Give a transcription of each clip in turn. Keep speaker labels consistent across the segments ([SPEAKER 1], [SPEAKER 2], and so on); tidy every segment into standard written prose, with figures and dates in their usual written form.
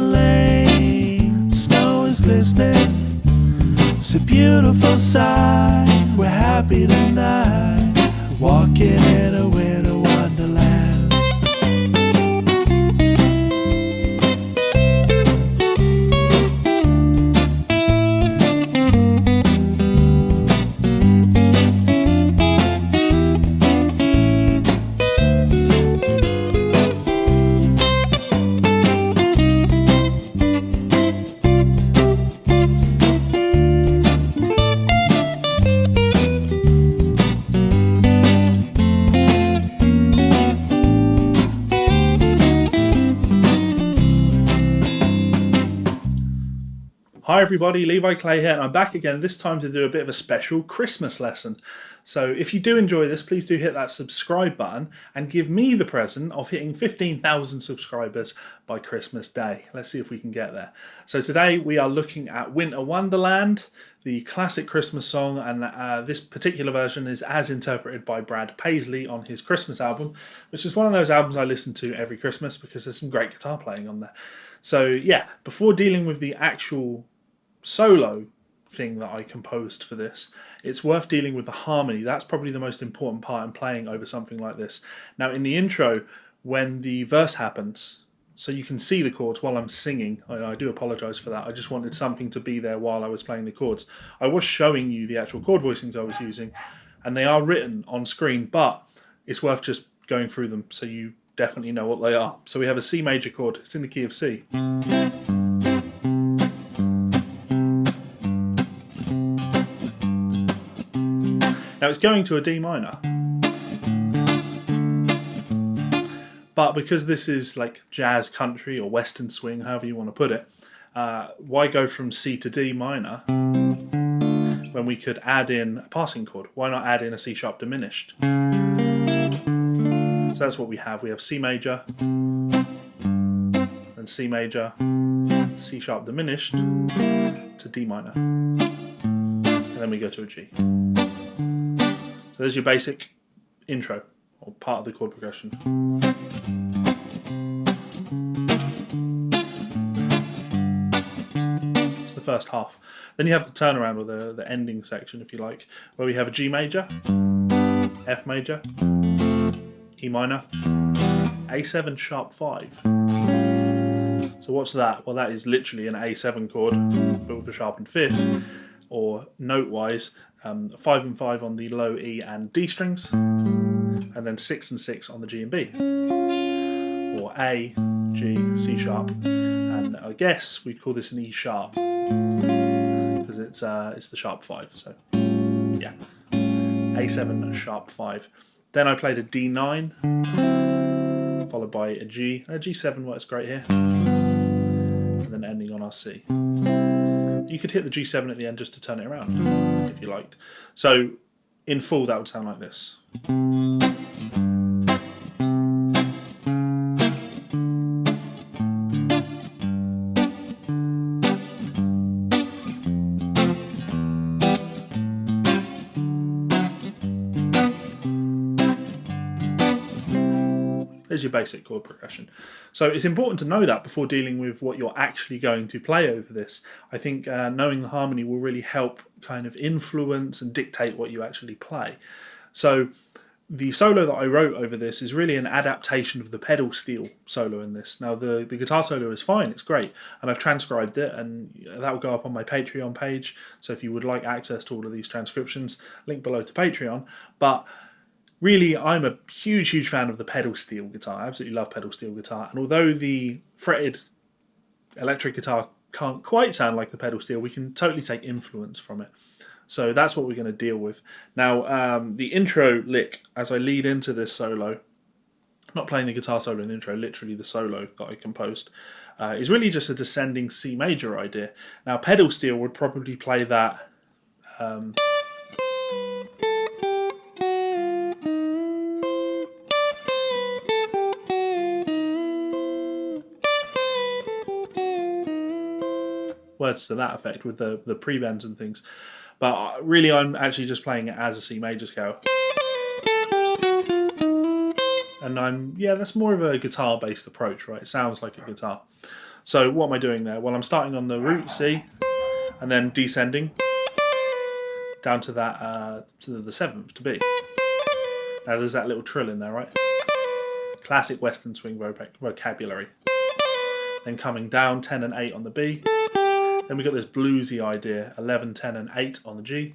[SPEAKER 1] lane, snow is glistening. It's a beautiful sight. We're happy tonight, walking in a winter wonderland.
[SPEAKER 2] Hi everybody, Levi Clay here, and I'm back again, this time to do a bit of a special Christmas lesson. So if you do enjoy this, please do hit that subscribe button and give me the present of hitting 15,000 subscribers by Christmas Day. Let's see if we can get there. So today we are looking at Winter Wonderland, the classic Christmas song, and this particular version is as interpreted by Brad Paisley on his Christmas album, which is one of those albums I listen to every Christmas because there's some great guitar playing on there. So yeah, before dealing with the actual solo thing that I composed for this, it's worth dealing with the harmony. That's probably the most important part in playing over something like this. Now in the intro, when the verse happens, so you can see the chords while I'm singing, I do apologise for that, I just wanted something to be there while I was playing the chords. I was showing you the actual chord voicings I was using, and they are written on screen, but it's worth just going through them so you definitely know what they are. So we have a C major chord, it's in the key of C. Now it's going to a D minor, but because this is like jazz country or western swing, however you want to put it, why go from C to D minor when we could add in a passing chord? Why not add in a C sharp diminished? So that's what we have. We have C major, then C major, C sharp diminished to D minor, and then we go to a G. So there's your basic intro, or part of the chord progression. It's the first half. Then you have the turnaround, or the ending section, if you like, where we have a G major, F major, E minor, A7 sharp 5. So what's that? Well, that is literally an A7 chord, but with a sharpened fifth, or note-wise, 5 and 5 on the low E and D strings, and then 6 and 6 on the G and B, or A, G, C sharp, and I guess we'd call this an E sharp because it's the sharp 5. So yeah, A7 sharp 5. Then I played a D9, followed by a G. A G7 works great here, and then ending on our C. You could hit the G7 at the end just to turn it around, if you liked. So, in full, that would sound like this. There's your basic chord progression. So it's important to know that before dealing with what you're actually going to play over this. I think knowing the harmony will really help kind of influence and dictate what you actually play. So the solo that I wrote over this is really an adaptation of the pedal steel solo in this. Now the guitar solo is fine, it's great, and I've transcribed it, and that will go up on my Patreon page. So if you would like access to all of these transcriptions, link below to Patreon. But really, I'm a huge fan of the pedal steel guitar. I absolutely love pedal steel guitar. And although the fretted electric guitar can't quite sound like the pedal steel, we can totally take influence from it. So that's what we're going to deal with. Now, the intro lick, as I lead into this solo, not playing the guitar solo in the intro, literally the solo that I composed, is really just a descending C major idea. Now, pedal steel would probably play that... words to that effect with the pre-bends and things. But really I'm actually just playing it as a C major scale. And that's more of a guitar-based approach, right? It sounds like a guitar. So what am I doing there? Well, I'm starting on the root C and then descending down to that to the 7th, to B. Now there's that little trill in there, right? Classic Western swing vocabulary. Then coming down 10 and 8 on the B. Then we got this bluesy idea, 11, 10 and 8 on the G.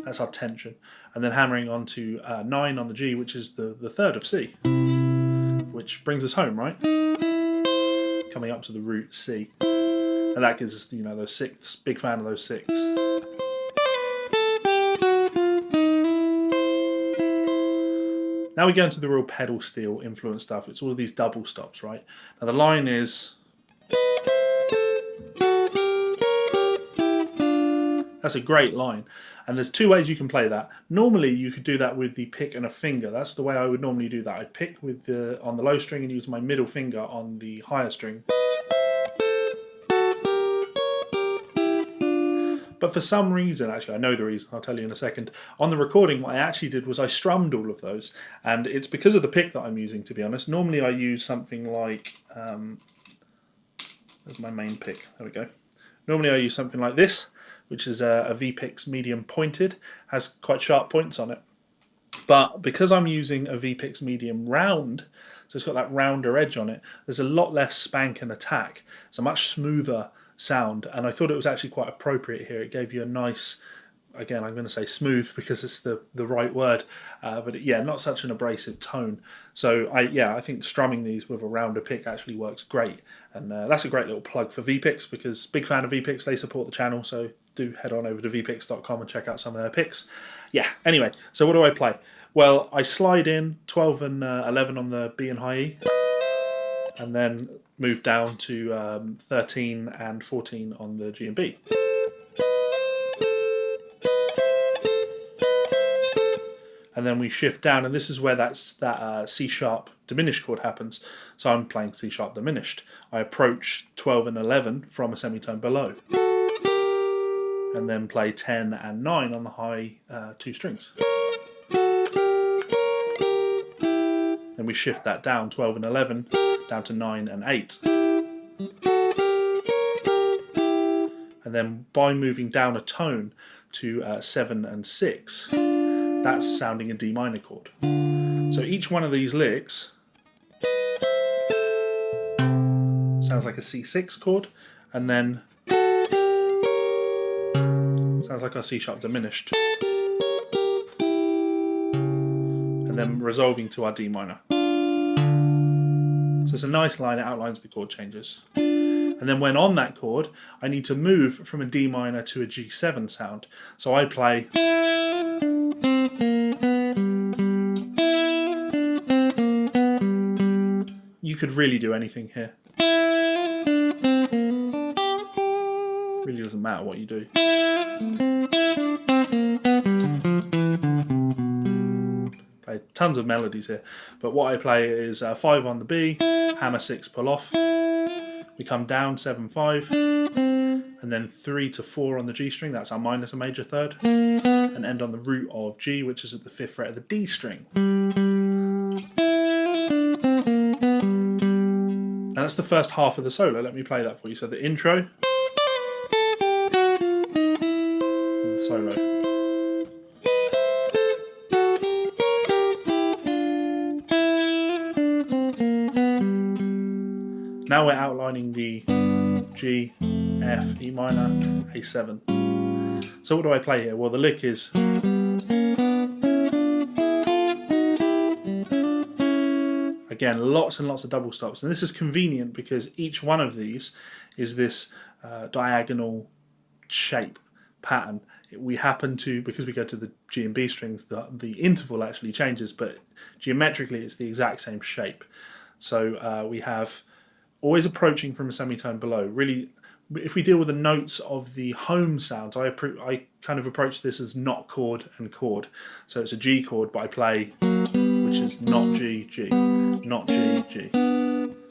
[SPEAKER 2] That's our tension. And then hammering on to 9 on the G, which is the 3rd of C. Which brings us home, right? Coming up to the root C. And that gives us, those sixths. Big fan of those sixths. Now we go into the real pedal steel influence stuff. It's all of these double stops, right? Now the line is... That's a great line. And there's two ways you can play that. Normally you could do that with the pick and a finger. That's the way I would normally do that. I'd pick with on the low string and use my middle finger on the higher string. But for some reason, actually, I know the reason, I'll tell you in a second. On the recording, what I actually did was I strummed all of those. And it's because of the pick that I'm using, to be honest. Normally I use something like... there's my main pick. There we go. Normally I use something like this, which is a V-Pix medium pointed. Has quite sharp points on it. But because I'm using a V-Pix medium round, so it's got that rounder edge on it, there's a lot less spank and attack. It's a much smoother sound, and I thought it was actually quite appropriate here. It gave you a nice, again, I'm going to say smooth because it's the right word, but yeah, not such an abrasive tone. So I think strumming these with a rounder pick actually works great, and that's a great little plug for V-Pix, because big fan of V-Pix, they support the channel, so do head on over to vpix.com and check out some of their picks. Yeah, anyway, so what do I play? Well, I slide in 12 and 11 on the B and high E, and then move down to 13 and 14 on the G and B. And then we shift down, and this is where that C sharp diminished chord happens. So I'm playing C sharp diminished. I approach 12 and 11 from a semitone below, and then play 10 and 9 on the high 2 strings. Then we shift that down, 12 and 11, down to 9 and 8. And then by moving down a tone to 7 and 6, that's sounding a D minor chord. So each one of these licks sounds like a C6 chord, and then sounds like our C sharp diminished. And then resolving to our D minor. So it's a nice line, it outlines the chord changes. And then when on that chord, I need to move from a D minor to a G7 sound. So I play... You could really do anything here. Really doesn't matter what you do. Play tons of melodies here, but what I play is 5 on the B, hammer 6, pull off. We come down 7, 5, and then 3 to 4 on the G string. That's our minus a major third, and end on the root of G, which is at the 5th fret of the D string. And that's the first half of the solo. Let me play that for you. So the intro and the solo. Now we're outlining the G, F, E minor, A7. So what do I play here? Well, the lick is... Again, lots and lots of double stops. And this is convenient because each one of these is this diagonal shape pattern. We happen to, because we go to the G and B strings, the interval actually changes, but geometrically it's the exact same shape. So we have always approaching from a semitone below. Really, if we deal with the notes of the home sounds, I kind of approach this as not chord and chord. So it's a G chord, but I play, which is not G, G, not G, G,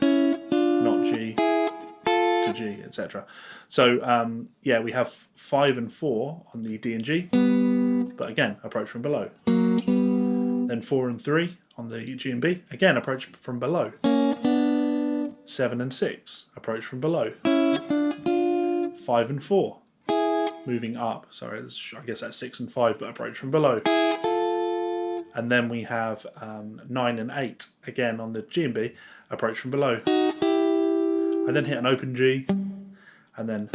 [SPEAKER 2] not G to G, etc. So yeah, we have 5 and 4 on the D and G, but again, approach from below. Then 4 and 3 on the G and B, again, approach from below. 7 and 6, approach from below. 5 and 4, moving up. Sorry, I guess that's 6 and 5, but approach from below. And then we have 9 and 8, again on the G and B, approach from below. I then hit an open G, and then,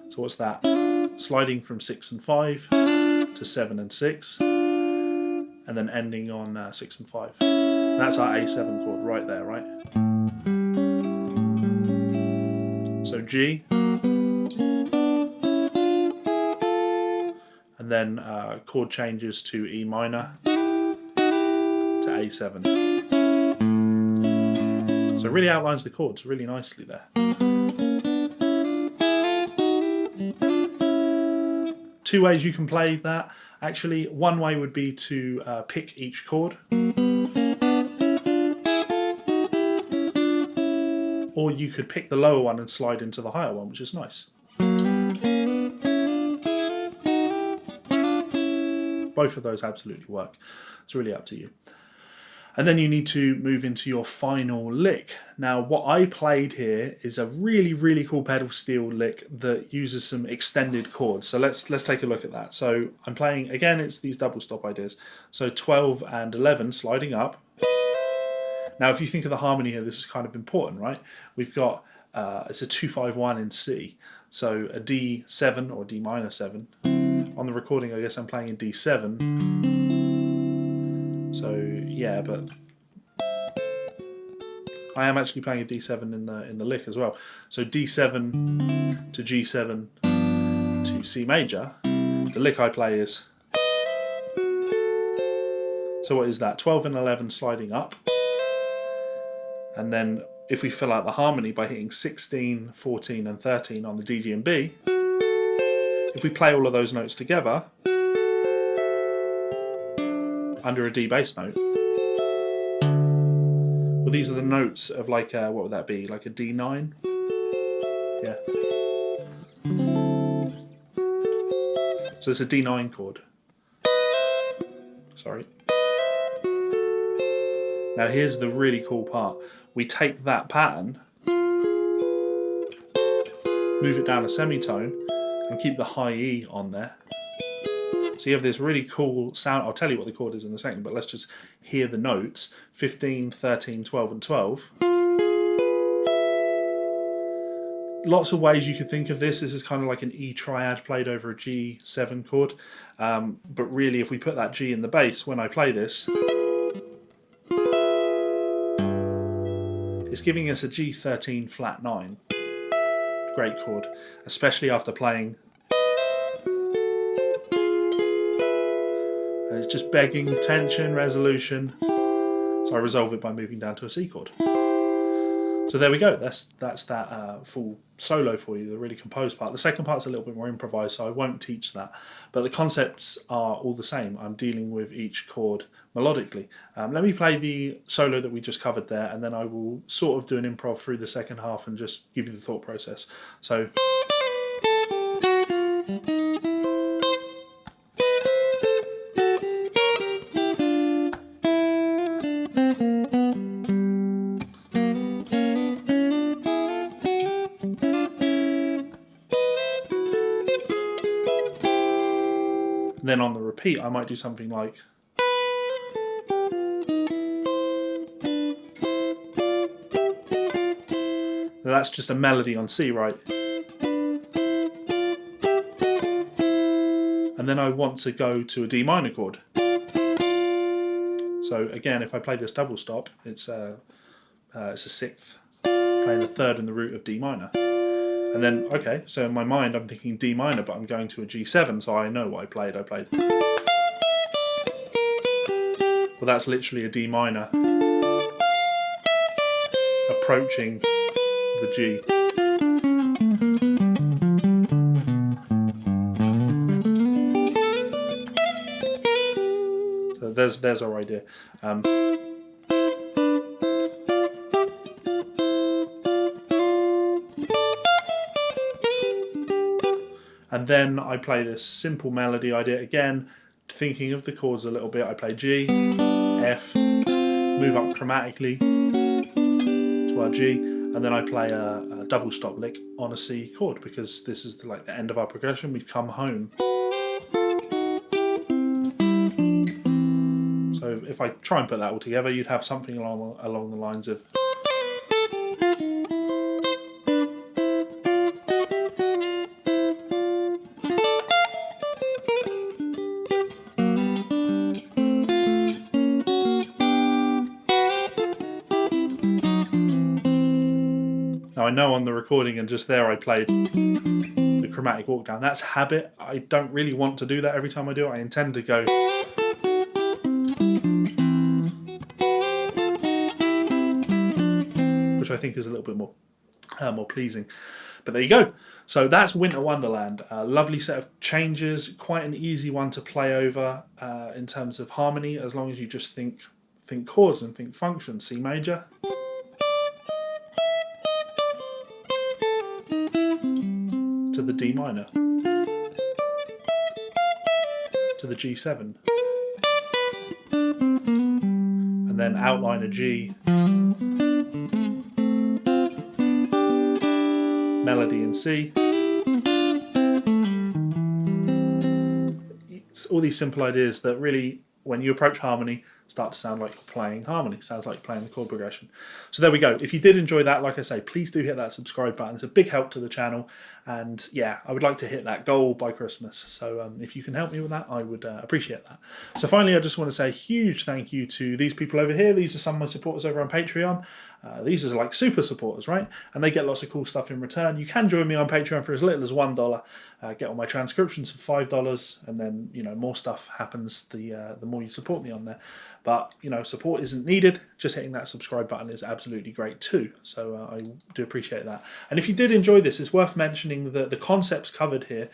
[SPEAKER 2] so what's that? Sliding from 6 and 5 to 7 and 6, and then ending on 6 and 5. That's our A7 chord right there, right? So G, and then chord changes to E minor to A7. So it really outlines the chords really nicely there. Two ways you can play that. Actually, one way would be to pick each chord. Or you could pick the lower one and slide into the higher one, which is nice. Both of those absolutely work. It's really up to you. And then you need to move into your final lick. Now, what I played here is a really, really cool pedal steel lick that uses some extended chords. So let's take a look at that. So I'm playing, again, it's these double stop ideas. So 12 and 11 sliding up. Now, if you think of the harmony here, this is kind of important, right? We've got, it's a 2-5-1 in C. So a D7 or D minor 7. On the recording, I guess I'm playing in D7. So yeah, but I am actually playing a D7 in the lick as well. So D7 to G7 to C major. The lick I play is, so what is that? 12 and 11 sliding up. And then if we fill out the harmony by hitting 16, 14 and 13 on the D, G and B, if we play all of those notes together under a D bass note, well, these are the notes of like what would that be? Like a D9? Yeah. So it's a D9 chord. Sorry. Now here's the really cool part. We take that pattern, move it down a semitone, and keep the high E on there. So you have this really cool sound. I'll tell you what the chord is in a second, but let's just hear the notes. 15, 13, 12 and 12. Lots of ways you could think of this. This is kind of like an E triad played over a G7 chord. But really, if we put that G in the bass, when I play this, it's giving us a G13 flat 9. Great chord, especially after playing. And it's just begging tension, resolution. So I resolve it by moving down to a C chord. So there we go. That's that full solo for you, the really composed part. The second part's a little bit more improvised, so I won't teach that. But the concepts are all the same. I'm dealing with each chord melodically. Let me play the solo that we just covered there, and then I will sort of do an improv through the second half and just give you the thought process. So. Then on the repeat, I might do something like. Now that's just a melody on C, right? And then I want to go to a D minor chord. So again, if I play this double stop, it's a sixth, playing the third and the root of D minor. And then, okay, so in my mind I'm thinking D minor, but I'm going to a G7, so I know what I played. Well, that's literally a D minor approaching the G. So there's our idea. And then I play this simple melody idea again, thinking of the chords a little bit. I play G, F, move up chromatically to to our G, and then I play a double stop lick on a C chord, because this is like the end of our progression. We've come home. So if I try and put that all together, you'd have something along the lines of. Now I know on the recording and just there I played the chromatic walk down. That's habit. I don't really want to do that every time I do it. I intend to go. Which I think is a little bit more pleasing. But there you go. So that's Winter Wonderland. A lovely set of changes. Quite an easy one to play over in terms of harmony, as long as you just think chords and think function. C major. To the D minor, to the G7, and then outline a G, melody in C. It's all these simple ideas that really, when you approach harmony, start to sound like you're playing harmony. Sounds like playing the chord progression. So there we go. If you did enjoy that, like I say, please do hit that subscribe button. It's a big help to the channel. And yeah, I would like to hit that goal by Christmas. So if you can help me with that, I would appreciate that. So finally, I just want to say a huge thank you to these people over here. These are some of my supporters over on Patreon. These are like super supporters, right? And they get lots of cool stuff in return. You can join me on Patreon for as little as $1. Get all my transcriptions for $5, and then more stuff happens the more you support me on there. But support isn't needed. Just hitting that subscribe button is absolutely great too. So I do appreciate that. And if you did enjoy this, it's worth mentioning that the concepts covered here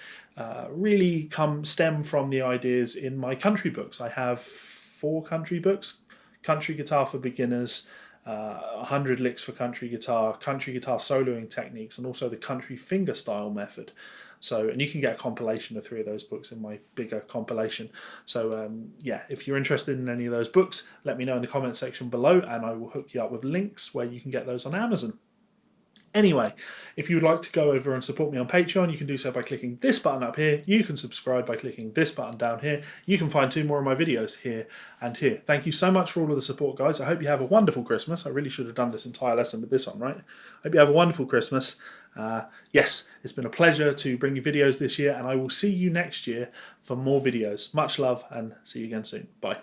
[SPEAKER 2] really stem from the ideas in my country books. I have 4 country books: Country Guitar for Beginners, 100 Licks for Country Guitar Soloing Techniques, and also the Country Fingerstyle Method. So, and you can get a compilation of 3 of those books in my bigger compilation. So yeah, if you're interested in any of those books, let me know in the comment section below, and I will hook you up with links where you can get those on Amazon. Anyway, if you would like to go over and support me on Patreon, you can do so by clicking this button up here. You can subscribe by clicking this button down here. You can find 2 more of my videos here and here. Thank you so much for all of the support, guys. I hope you have a wonderful Christmas. I really should have done this entire lesson with this on, right? I hope you have a wonderful Christmas. Yes, it's been a pleasure to bring you videos this year, and I will see you next year for more videos. Much love, and see you again soon. Bye.